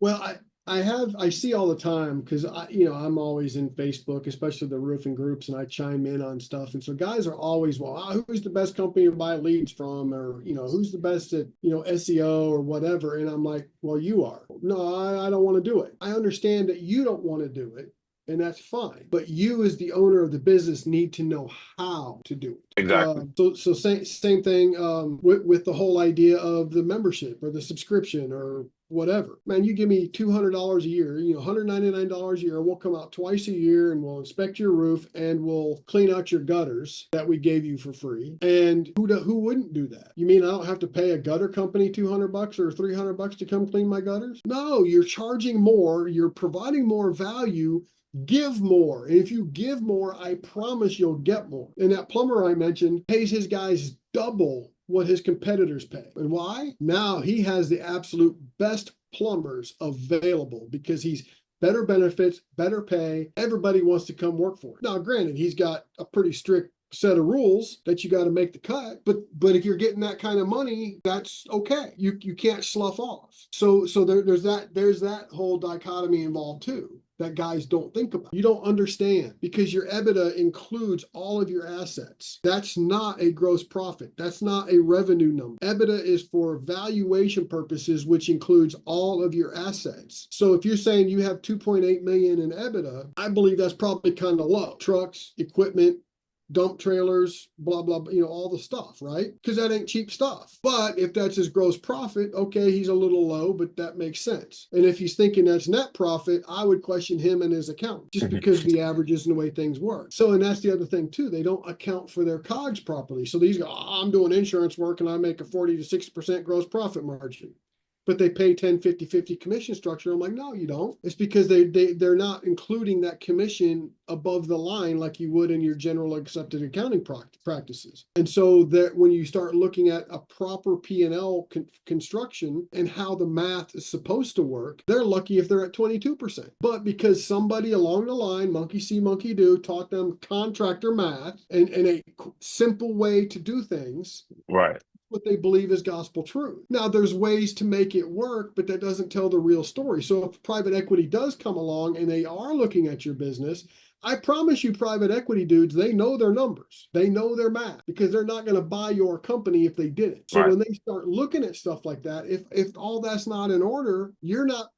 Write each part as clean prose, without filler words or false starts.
Well, I see all the time because I'm always in Facebook, especially the roofing groups, and I chime in on stuff. And so guys are always, well, who's the best company to buy leads from? Or, who's the best at, SEO or whatever. And I'm like, well, you are. No, I don't want to do it. I understand that you don't want to do it. And that's fine. But you, as the owner of the business, need to know how to do it. Exactly. So same thing with the whole idea of the membership or the subscription or whatever. Man, you give me $200 a year, $199 a year. We'll come out twice a year and we'll inspect your roof and we'll clean out your gutters that we gave you for free. And who wouldn't do that? You mean I don't have to pay a gutter company $200 or $300 to come clean my gutters? No, you're charging more. You're providing more value. Give more. And if you give more, I promise you'll get more. And that plumber I mentioned pays his guys double what his competitors pay. And why? Now he has the absolute best plumbers available because he's better benefits, better pay. Everybody wants to come work for him. Now, granted, he's got a pretty strict set of rules that you got to make the cut, but if you're getting that kind of money, that's okay. You can't slough off. So there's that whole dichotomy involved too that guys don't think about. You don't understand because your EBITDA includes all of your assets. That's not a gross profit. That's not a revenue number. EBITDA is for valuation purposes, which includes all of your assets. So if you're saying you have 2.8 million in EBITDA, I believe that's probably kind of low. Trucks, equipment, dump trailers, blah, blah, blah, all the stuff, right? Because that ain't cheap stuff. But if that's his gross profit, okay, he's a little low, but that makes sense. And if he's thinking that's net profit, I would question him and his accountant just because of the averages and the way things work. So, and that's the other thing too. They don't account for their COGS properly. So these go, I'm doing insurance work and I make a 40 to 60% gross profit margin. But they pay 10, 50, 50 commission structure. I'm like, no, you don't. It's because they're not including that commission above the line like you would in your general accepted accounting practices. And so that when you start looking at a proper P&L construction and how the math is supposed to work, they're lucky if they're at 22%. But because somebody along the line, monkey see, monkey do, taught them contractor math and a simple way to do things, Right. what they believe is gospel truth. Now, there's ways to make it work, but that doesn't tell the real story. So if private equity does come along and they are looking at your business, I promise you, private equity dudes, they know their numbers. They know their math because they're not going to buy your company if they didn't. So Right. when they start looking at stuff like that, if all that's not in order, they're not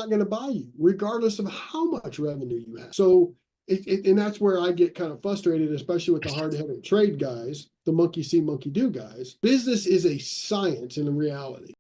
going to buy you, regardless of how much revenue you have. So and that's where I get kind of frustrated, especially with the hard-headed trade guys, the monkey see, monkey do guys. Business is a science in reality.